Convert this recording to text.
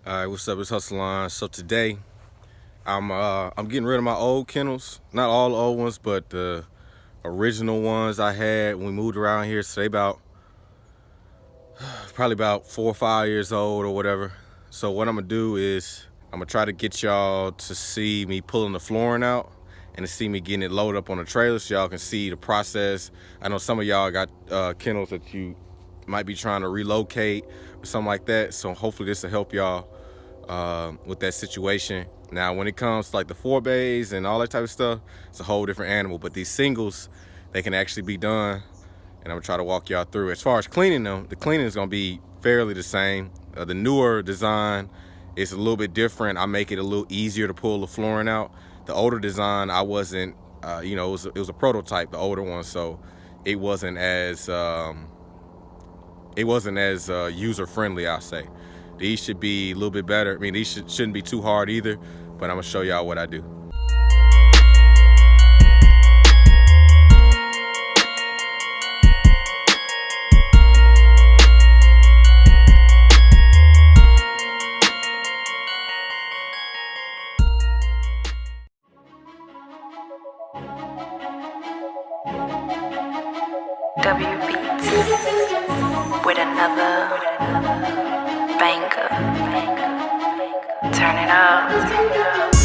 All right, what's up? It's Hustleon. So today, I'm getting rid of my old kennels. Not all the old ones, but the original ones I had when we moved around here. So they probably about 4 or 5 years old or whatever. So what I'm gonna do is I'm gonna try to get y'all to see me pulling the flooring out and to see me getting it loaded up on the trailer so y'all can see the process. I know some of y'all got kennels that you might be trying to relocate or something like that. So hopefully this will help y'all with that situation. Now, when it comes to like the 4-bays and all that type of stuff, it's a whole different animal. But these singles, they can actually be done, and I'm gonna try to walk y'all through. As far as cleaning them, the cleaning is gonna be fairly the same. The newer design is a little bit different. I make it a little easier to pull the flooring out. The older design, I wasn't, it was a prototype, the older one, so it wasn't as user friendly, I'll say. These should be a little bit better. I mean, these shouldn't be too hard either, but I'm gonna show y'all what I do. W Beats with another banger. Turn it up.